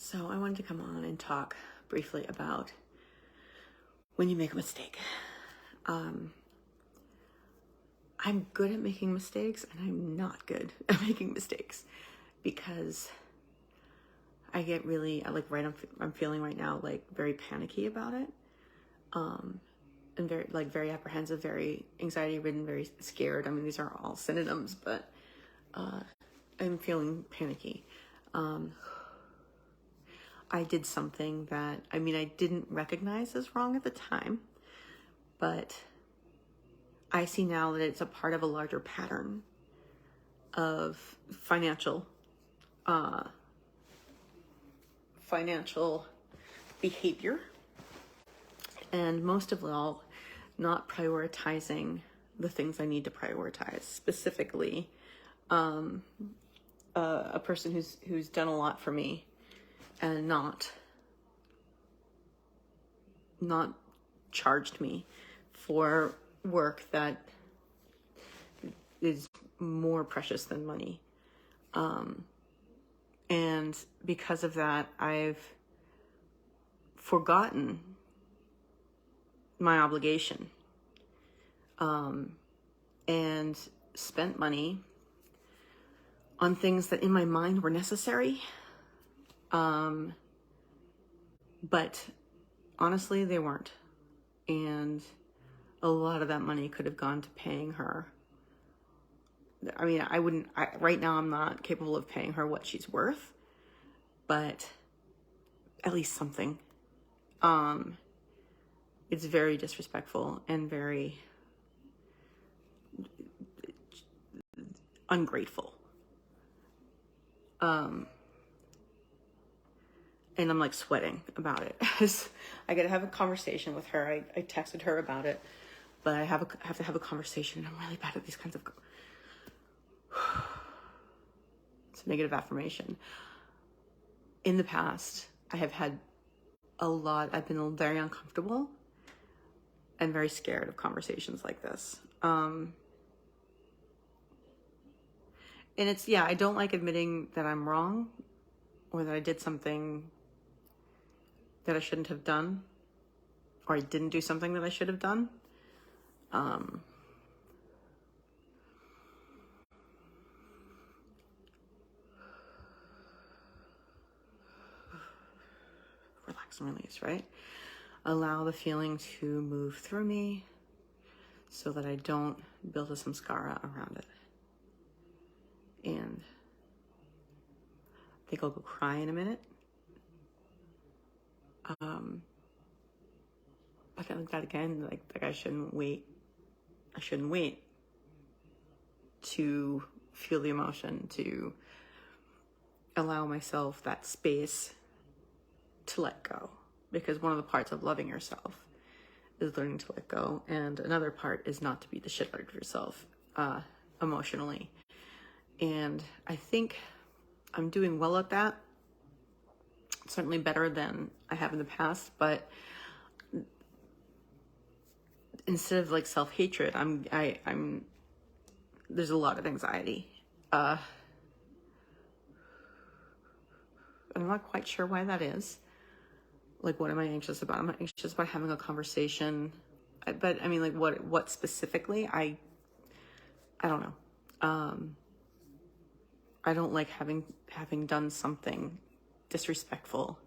So I wanted to come on and talk briefly about when you make a mistake. I'm good at making mistakes, and I'm not good at making mistakes because I get really, I'm feeling right now like very panicky about it, and very apprehensive, very anxiety-ridden, very scared. I mean, these are all synonyms, but I'm feeling panicky. I did something that, I didn't recognize as wrong at the time, but I see now that it's a part of a larger pattern of financial behavior, and most of all, not prioritizing the things I need to prioritize. Specifically, a person who's done a lot for me and not charged me for work that is more precious than money. And because of that, I've forgotten my obligation, and spent money on things that in my mind were necessary. But honestly, they weren't. And a lot of that money could have gone to paying her. Right now I'm not capable of paying her what she's worth, but at least something. It's very disrespectful and very ungrateful. And I'm like sweating about it. I got to have a conversation with her. I texted her about it, but I have to have a conversation. I'm really bad at these kinds of. It's a negative affirmation. In the past, I have had I've been very uncomfortable and very scared of conversations like this. And I don't like admitting that I'm wrong or that I did something that I shouldn't have done, or I didn't do something that I should have done. Relax and release, right? Allow the feeling to move through me so that I don't build a samskara around it. And I think I'll go cry in a minute. Like that again, like I shouldn't wait. I shouldn't wait to feel the emotion, to allow myself that space to let go. Because one of the parts of loving yourself is learning to let go. And another part is not to beat the shit out of yourself emotionally. And I think I'm doing well at that. Certainly better than I have in the past, but instead of like self-hatred, I'm there's a lot of anxiety. I'm not quite sure why that is. Like, what am I anxious about? I'm anxious about having a conversation, but I mean, like, what specifically? I don't know. I don't like having done something disrespectful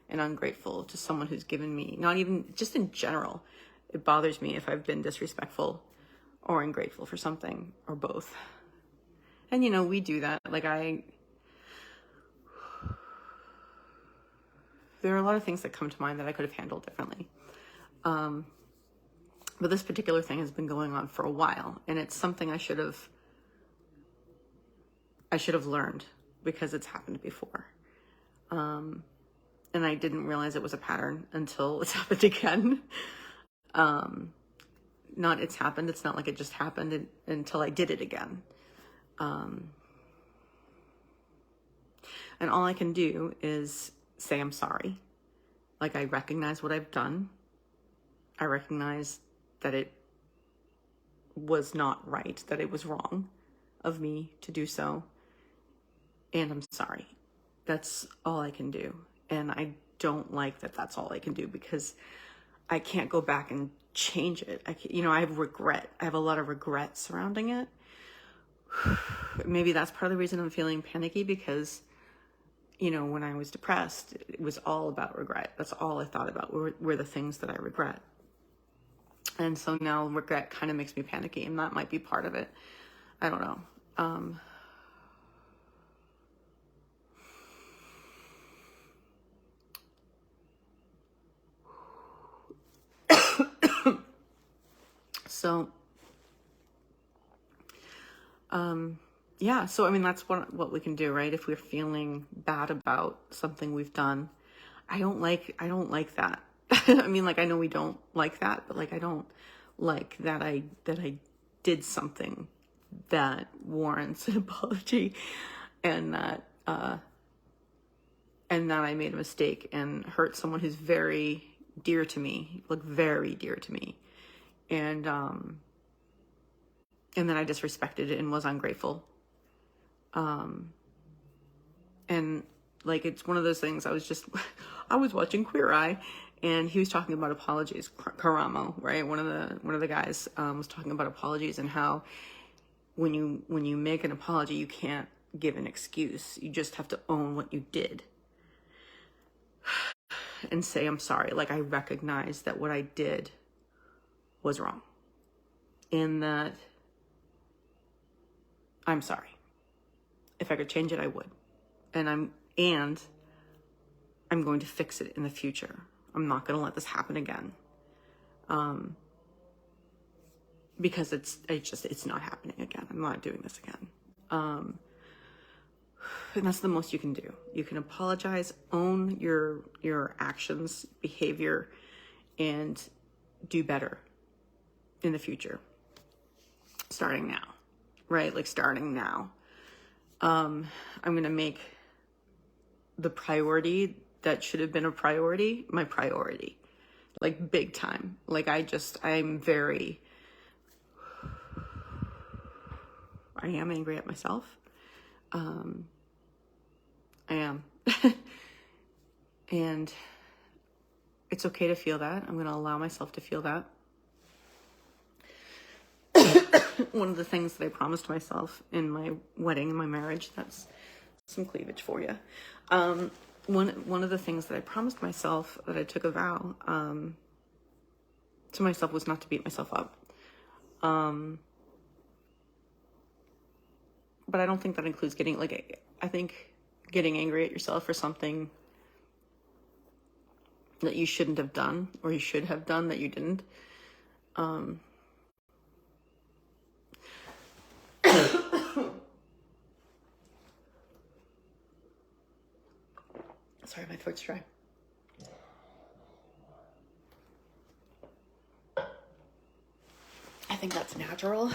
and ungrateful to someone who's given me, not even just in general. It bothers me if I've been disrespectful or ungrateful for something, or both. And we do that. There are a lot of things that come to mind that I could have handled differently. But this particular thing has been going on for a while, and it's something I should have learned because it's happened before. And I didn't realize it was a pattern until it's happened again. It's happened. It's not like it just happened until I did it again. And all I can do is say I'm sorry. Like, I recognize what I've done. I recognize that it was not right, that it was wrong of me to do so. And I'm sorry. That's all I can do. And I don't like that that's all I can do, because I can't go back and change it. I have regret. I have a lot of regret surrounding it. Maybe that's part of the reason I'm feeling panicky, because, when I was depressed, it was all about regret. That's all I thought about were the things that I regret. And so now regret kind of makes me panicky, and that might be part of it. I don't know. So, yeah, so I mean, that's what we can do, right? If we're feeling bad about something we've done, I don't like that. I mean, like, I know we don't like that, but like, I don't like that I did something that warrants an apology, and that I made a mistake and hurt someone who's very dear to me, like very dear to me. And then I disrespected it and was ungrateful. And like, it's one of those things. I was watching Queer Eye, and he was talking about apologies. Karamo, right? One of the guys was talking about apologies, and how when you make an apology, you can't give an excuse. You just have to own what you did and say, I'm sorry. Like, I recognize that what I did was wrong, and that I'm sorry. If I could change it, I would. And I'm going to fix it in the future. I'm not going to let this happen again. Because it's not happening again. I'm not doing this again. And that's the most you can do. You can apologize, own your actions, behavior, and do better in the future. Starting now, right? Like, starting now. I'm going to make the priority that should have been a priority my priority, like, big I am angry at myself. I am. And it's okay to feel that. I'm going to allow myself to feel that. One of the things that I promised myself in my wedding and my marriage, that's some cleavage for you. One of the things that I promised myself, that I took a vow to myself, was not to beat myself up. But I don't think that includes getting, like, I think getting angry at yourself for something that you shouldn't have done, or you should have done that you didn't. Sorry, my throat's dry. I think that's natural.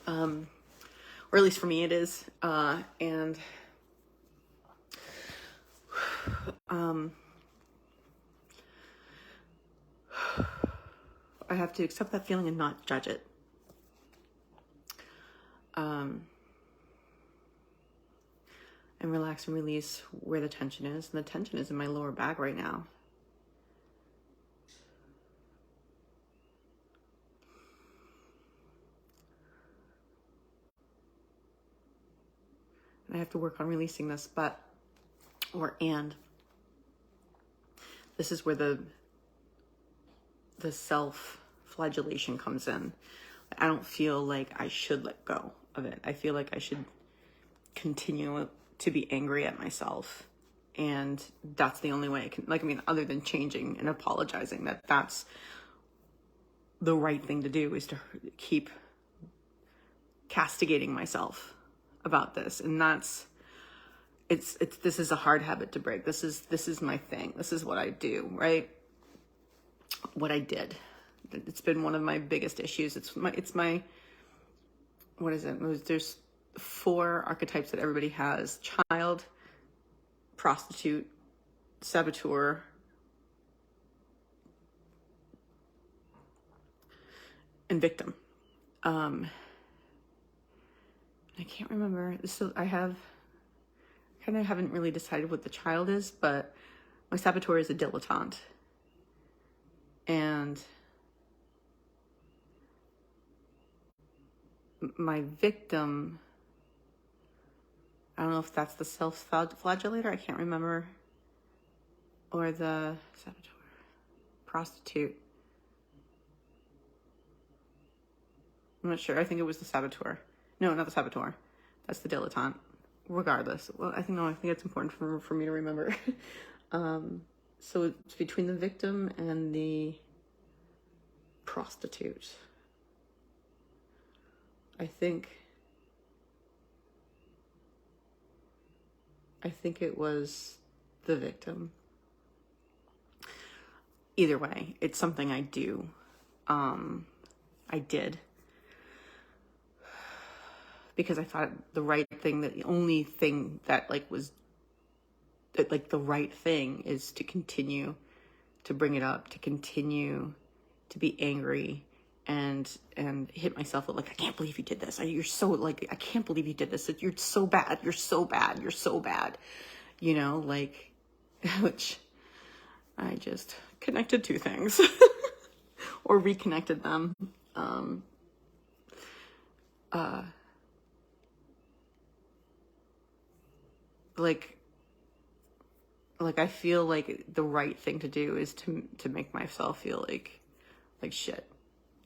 Or at least for me it is. And I have to accept that feeling and not judge it. And relax and release where the tension is. And the tension is in my lower back right now. And I have to work on releasing this, and this is where the self-flagellation comes in. I don't feel like I should let go of it. I feel like I should continue to be angry at myself. And that's the only way I can, other than changing and apologizing, that's the right thing to do, is to keep castigating myself about this. And this is a hard habit to break. This is my thing. This is what I do, right? What I did. It's been one of my biggest issues. It's my what is it? There's 4 archetypes that everybody has: child, prostitute, saboteur, and victim. I can't remember. So I have kind of haven't really decided what the child is, but my saboteur is a dilettante. And my victim, I don't know if that's the self-flagellator, I can't remember, or the saboteur, prostitute. I'm not sure. I think it was the saboteur. No, not the saboteur. That's the dilettante. Regardless. Well, I think it's important for me to remember. So it's between the victim and the prostitute. I think it was the victim. Either way, it's something I do. I did. Because I thought the only thing that was the right thing is to continue to bring it up, to continue to be angry and hit myself with I can't believe you did this. You're so I can't believe you did this. You're so bad. You're so bad. You're so bad. Which I just connected two things or reconnected them. I feel like the right thing to do is to make myself feel like shit,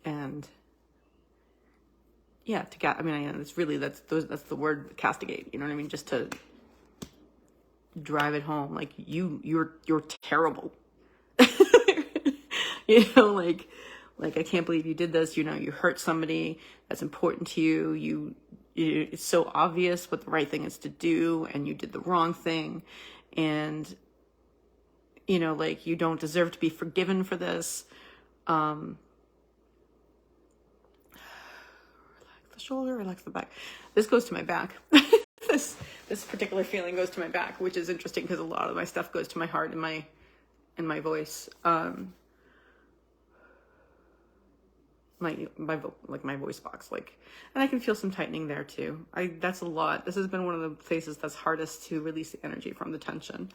and yeah, it's really that's the word, castigate. You know what I mean? Just to drive it home, you're terrible. I can't believe you did this. You hurt somebody that's important to you. It's so obvious what the right thing is to do, and you did the wrong thing, and you don't deserve to be forgiven for this. Relax the shoulder, relax the back. This goes to my back. This particular feeling goes to my back, which is interesting because a lot of my stuff goes to my heart and my voice. My voice box, and I can feel some tightening there too. That's a lot. This has been one of the places that's hardest to release the energy from, the tension.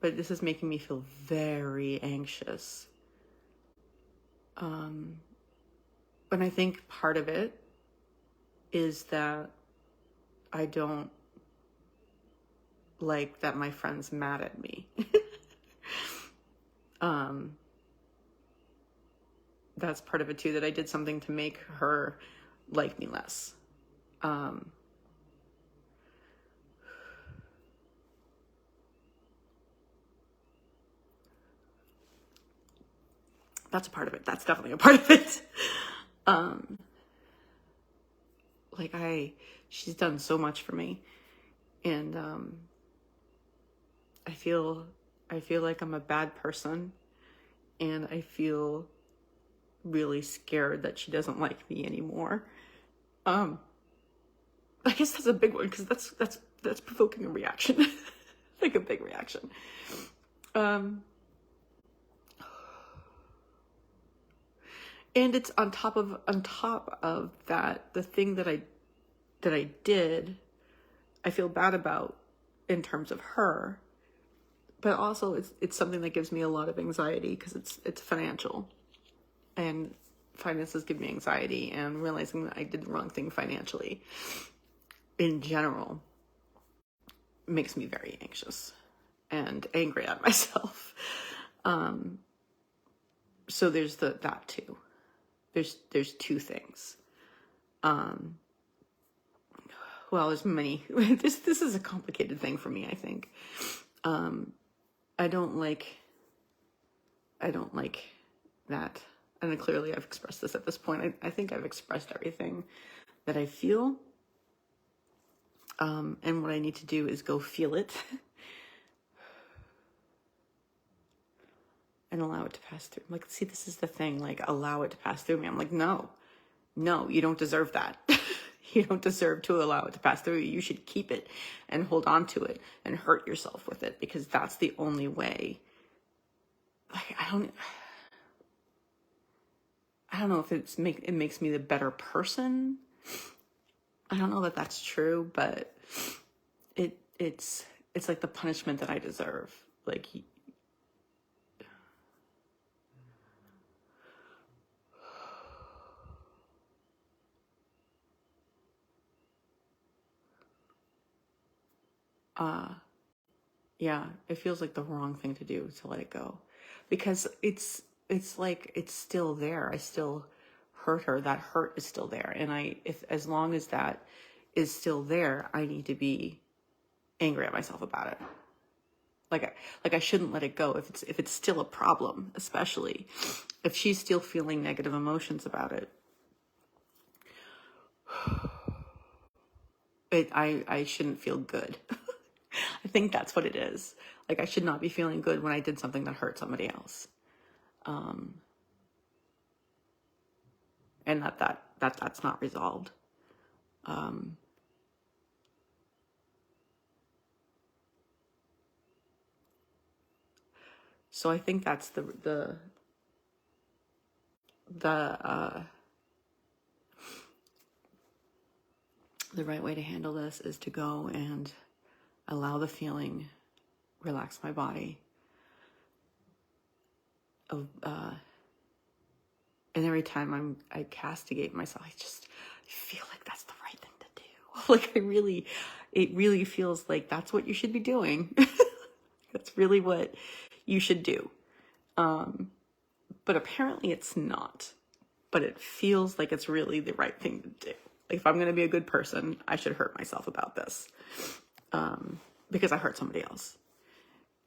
But this is making me feel very anxious. And I think part of it is that I don't like that my friend's mad at me. That's part of it too, that I did something to make her like me less. That's a part of it. That's definitely a part of it. She's done so much for me, and I feel like I'm a bad person, and I feel really scared that she doesn't like me anymore. I guess that's a big one, because that's provoking a reaction, like a big reaction. And it's on top of that, the thing that I did, I feel bad about in terms of her, but also it's something that gives me a lot of anxiety because it's financial, and finances give me anxiety, and realizing that I did the wrong thing financially in general makes me very anxious and angry at myself. So there's that too. There's two things. Well, there's many. This is a complicated thing for me, I think. I don't like that. And clearly I've expressed this at this point. I think I've expressed everything that I feel. And what I need to do is go feel it and allow it to pass through. I'm like, see, this is the thing, allow it to pass through me. I'm like, no, you don't deserve that. You don't deserve to allow it to pass through you. You should keep it and hold on to it and hurt yourself with it, because that's the only way. I don't know if it makes me the better person. I don't know that that's true, but it's like the punishment that I deserve. Like, yeah, it feels like the wrong thing to do to let it go, because it's like it's still there. I still hurt her. That hurt is still there, and if as long as that is still there, I need to be angry at myself about it. Like I shouldn't let it go if it's still a problem, especially if she's still feeling negative emotions about it. I shouldn't feel good. I think that's what it is. Like, I should not be feeling good when I did something that hurt somebody else. And that's not resolved. So I think that's the right way to handle this is to go and allow the feeling, relax my body. And every time I castigate myself, I feel like that's the right thing to do. Like, it really feels like that's what you should be doing. That's really what you should do. But apparently it's not. But it feels like it's really the right thing to do. Like, if I'm going to be a good person, I should hurt myself about this. Because I hurt somebody else.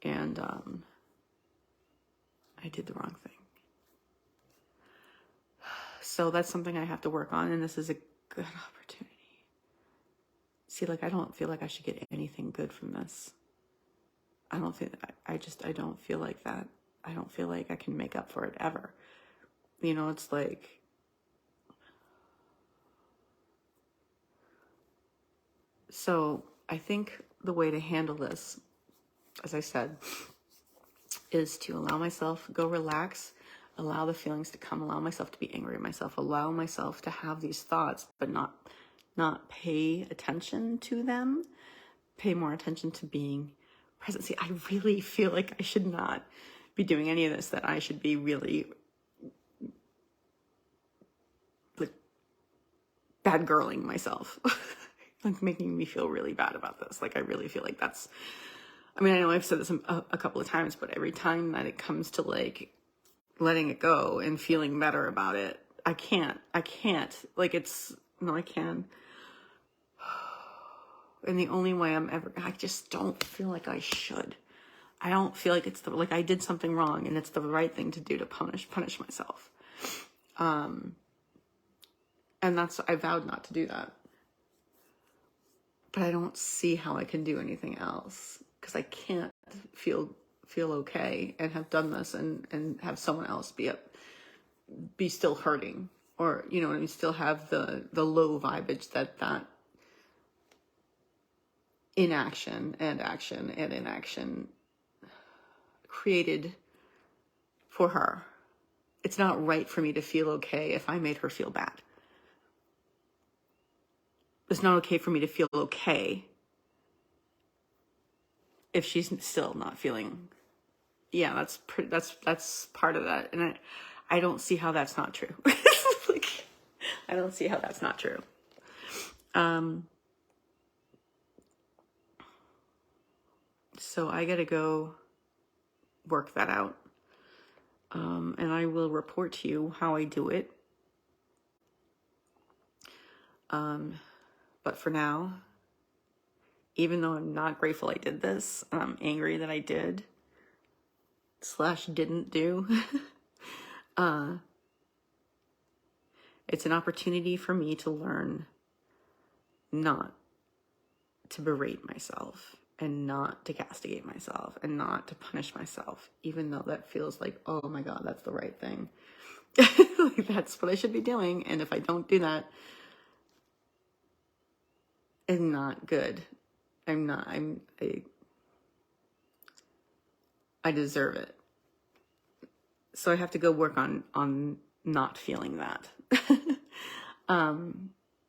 And I did the wrong thing. So that's something I have to work on, and this is a good opportunity. See, like, I don't feel like I should get anything good from this. I don't feel like that. I don't feel like I can make up for it ever. You know, it's like, so I think the way to handle this, as I said, is to allow myself, go relax, allow the feelings to come, allow myself to be angry at myself, allow myself to have these thoughts, but not pay attention to them, pay more attention to being present. See, I really feel like I should not be doing any of this, that I should be really like bad girling myself, like making me feel really bad about this. Like, I really feel like that's, I mean, I know I've said this a couple of times, but every time that it comes to like letting it go and feeling better about it, I can't, like, I can. And the only way I just don't feel like I should. I don't feel like it's like I did something wrong and it's the right thing to do to punish myself. And I vowed not to do that. But I don't see how I can do anything else, because I can't feel okay and have done this and have someone else be still hurting, or, you know, and still have the low vibage that inaction and action and inaction created for her. It's not right for me to feel okay if I made her feel bad. It's not okay for me to feel okay if she's still not feeling. Yeah, that's part of that, and I don't see how that's not true. Like, I don't see how that's not true. So I gotta go work that out, and I will report to you how I do it. But for now, even though I'm not grateful I did this, and I'm angry that I did / didn't do, it's an opportunity for me to learn not to berate myself, and not to castigate myself, and not to punish myself, even though that feels like, oh my God, that's the right thing. Like, that's what I should be doing. And if I don't do that, I'm not good. I deserve it. So I have to go work on not feeling that.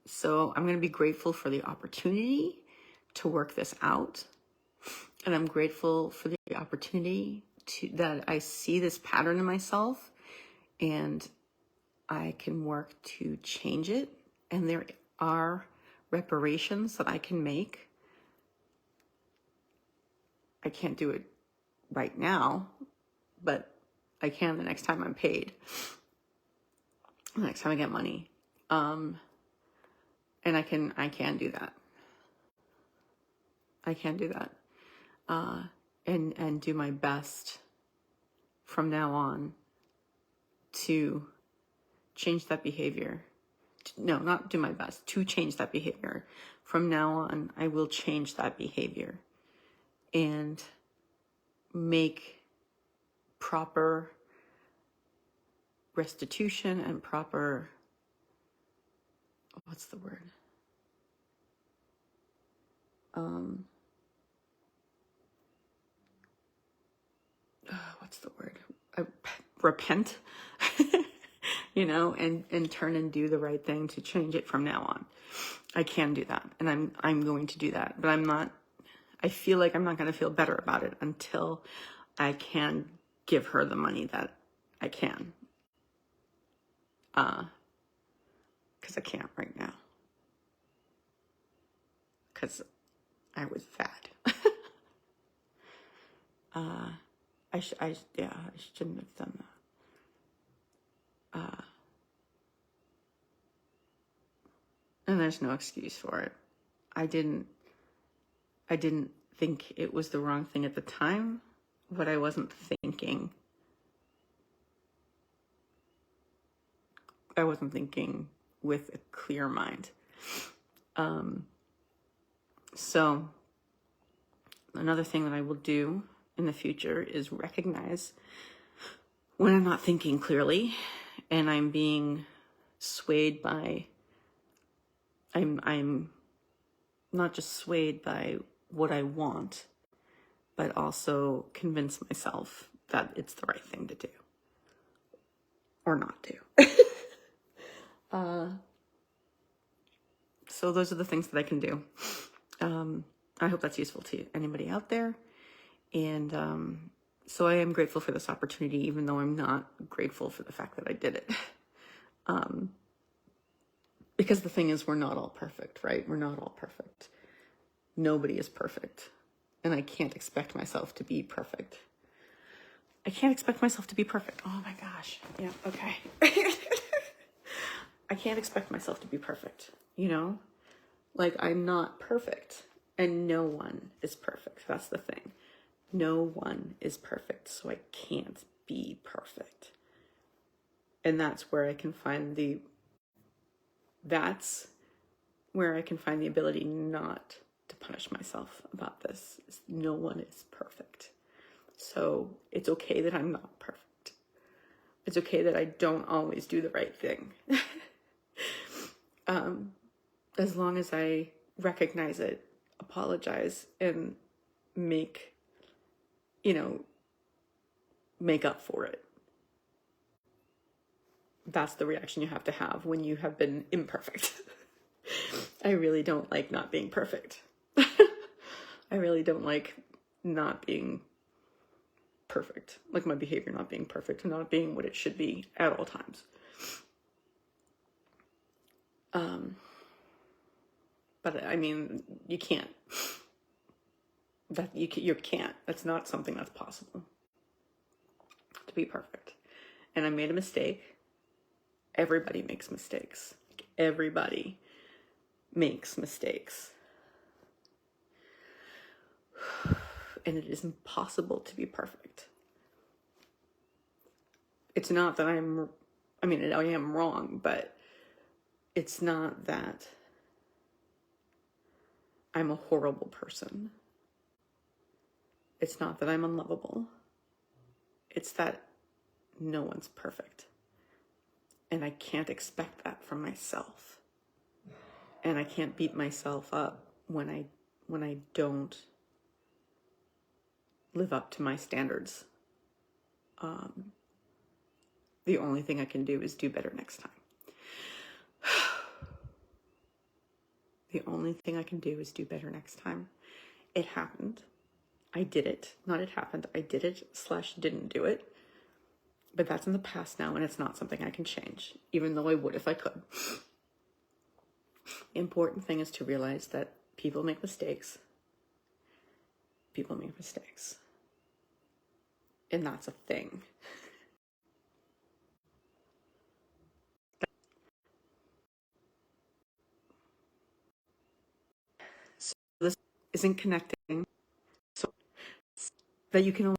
So I'm going to be grateful for the opportunity to work this out. And I'm grateful for the opportunity that I see this pattern in myself and I can work to change it. And there are reparations that I can make. I can't do it right now, but I can the next time I'm paid, the next time I get money. And I can do that. I can do that. And do my best from now on to change that behavior. No, not do my best, to change that behavior. From now on, I will change that behavior and make proper restitution and proper, what's the word? What's the word? Repent, and turn and do the right thing to change it from now on. I can do that, and I'm going to do that, but I feel like I'm not going to feel better about it until I can give her the money that I can. Because I can't right now. Because I was fat. I shouldn't have done that. And there's no excuse for it. I didn't think it was the wrong thing at the time, but I wasn't thinking. I wasn't thinking with a clear mind. So another thing that I will do in the future is recognize when I'm not thinking clearly and I'm being swayed by, I'm not just swayed by what I want, but also convince myself that it's the right thing to do or not do. So those are the things that I can do. I hope that's useful to anybody out there. And so I am grateful for this opportunity, even though I'm not grateful for the fact that I did it. Because the thing is, we're not all perfect, right? We're not all perfect. Nobody is perfect. And I can't expect myself to be perfect. I can't expect myself to be perfect. Oh my gosh. Yeah, okay. I can't expect myself to be perfect, Like, I'm not perfect. And no one is perfect. That's the thing. No one is perfect, so I can't be perfect. And that's where I can find the ability not to punish myself about this. No one is perfect. So it's okay that I'm not perfect. It's okay that I don't always do the right thing. As long as I recognize it, apologize, and make up for it. That's the reaction you have to have when you have been imperfect. I really don't like not being perfect. I really don't like not being perfect. Like my behavior not being perfect and not being what it should be at all times. But I mean, you can't. You can't. That's not something that's possible. To be perfect. And I made a mistake. Everybody makes mistakes. Everybody makes mistakes. And it is impossible to be perfect. It's not that I am wrong, but it's not that I'm a horrible person. It's not that I'm unlovable. It's that no one's perfect. And I can't expect that from myself. And I can't beat myself up when I don't live up to my standards. The only thing I can do is do better next time. The only thing I can do is do better next time. It happened. I did it. Not it happened. I did it / didn't do it. But that's in the past now, and it's not something I can change, even though I would if I could. The important thing is to realize that people make mistakes. People make mistakes. And that's a thing. So this isn't connecting. So that you can only